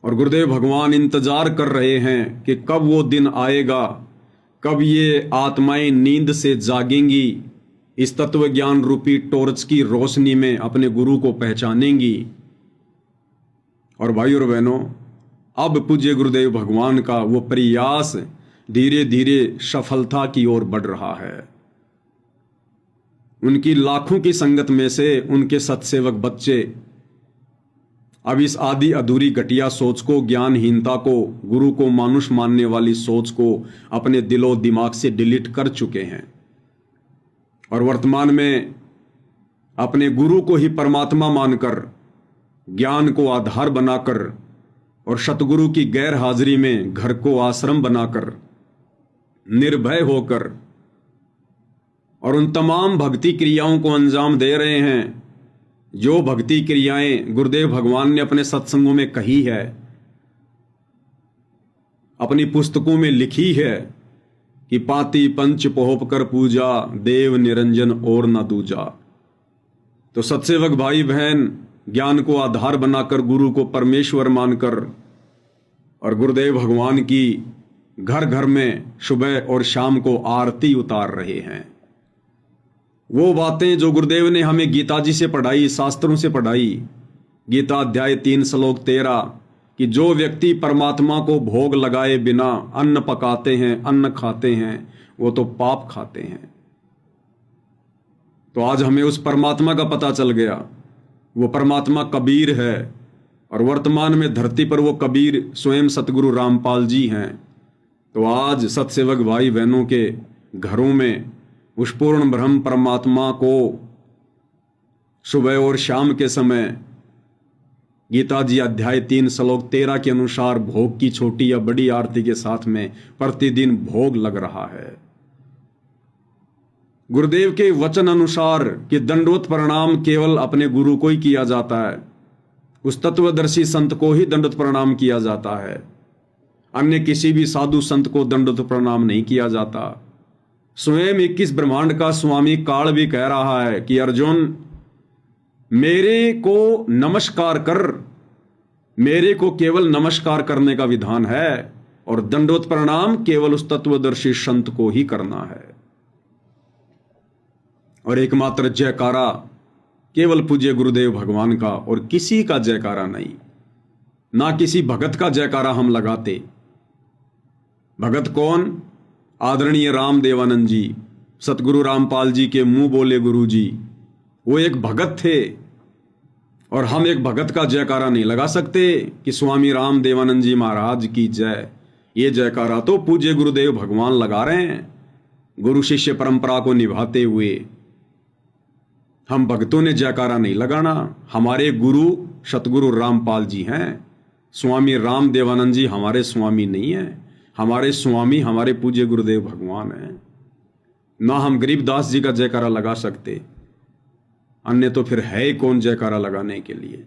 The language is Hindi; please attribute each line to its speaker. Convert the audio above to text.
Speaker 1: और गुरुदेव भगवान इंतजार कर रहे हैं कि कब वो दिन आएगा, कब ये आत्माएं नींद से जागेंगी, इस तत्व ज्ञान रूपी टॉर्च की रोशनी में अपने गुरु को पहचानेंगी। और भाई और बहनों, अब पूज्य गुरुदेव भगवान का वो प्रयास धीरे धीरे सफलता की ओर बढ़ रहा है। उनकी लाखों की संगत में से उनके सत्सेवक बच्चे अब इस आदि अधूरी घटिया सोच को, ज्ञानहीनता को, गुरु को मानुष मानने वाली सोच को अपने दिलो दिमाग से डिलीट कर चुके हैं और वर्तमान में अपने गुरु को ही परमात्मा मानकर, ज्ञान को आधार बनाकर और सतगुरु की गैर हाजिरी में घर को आश्रम बनाकर निर्भय होकर और उन तमाम भक्ति क्रियाओं को अंजाम दे रहे हैं जो भक्ति क्रियाएं गुरुदेव भगवान ने अपने सत्संगों में कही है, अपनी पुस्तकों में लिखी है कि पाती पंच पोहप कर पूजा, देव निरंजन और न दूजा। तो सत्सेवक भाई बहन ज्ञान को आधार बनाकर, गुरु को परमेश्वर मानकर और गुरुदेव भगवान की घर घर में सुबह और शाम को आरती उतार रहे हैं। वो बातें जो गुरुदेव ने हमें गीता जी से पढ़ाई, शास्त्रों से पढ़ाई, गीता अध्याय 3 श्लोक 13 कि जो व्यक्ति परमात्मा को भोग लगाए बिना अन्न पकाते हैं, अन्न खाते हैं, वो तो पाप खाते हैं। तो आज हमें उस परमात्मा का पता चल गया। वो परमात्मा कबीर है और वर्तमान में धरती पर वो कबीर स्वयं सतगुरु रामपाल जी हैं। तो आज सत्सेवक भाई बहनों के घरों में उस पूर्ण ब्रह्म परमात्मा को सुबह और शाम के समय गीता जी अध्याय 3 श्लोक 13 के अनुसार भोग की छोटी या बड़ी आरती के साथ में प्रतिदिन भोग लग रहा है। गुरुदेव के वचन अनुसार कि दंडवत प्रणाम केवल अपने गुरु को ही किया जाता है, उस तत्वदर्शी संत को ही दंडवत प्रणाम किया जाता है, अन्य किसी भी साधु संत को दंडवत प्रणाम नहीं किया जाता। स्वयं 21 ब्रह्मांड का स्वामी काल भी कह रहा है कि अर्जुन मेरे को नमस्कार कर, मेरे को केवल नमस्कार करने का विधान है और दंडवत प्रणाम केवल उस तत्वदर्शी संत को ही करना है। और एकमात्र जयकारा केवल पूज्य गुरुदेव भगवान का और किसी का जयकारा नहीं, ना किसी भगत का जयकारा हम लगाते। भगत कौन? आदरणीय राम देवानंद जी, सतगुरु रामपाल जी के मुंह बोले गुरु जी, वो एक भगत थे और हम एक भगत का जयकारा नहीं लगा सकते कि स्वामी राम देवानंद जी महाराज की जय। ये जयकारा तो पूज्य गुरुदेव भगवान लगा रहे हैं, गुरु शिष्य परंपरा को निभाते हुए। हम भक्तों ने जयकारा नहीं लगाना। हमारे गुरु सतगुरु रामपाल जी हैं, स्वामी राम देवानंद जी हमारे स्वामी नहीं हैं। हमारे स्वामी हमारे पूज्य गुरुदेव भगवान हैं। ना हम गरीबदास जी का जयकारा लगा सकते, अन्य तो फिर है कौन जयकारा लगाने के लिए।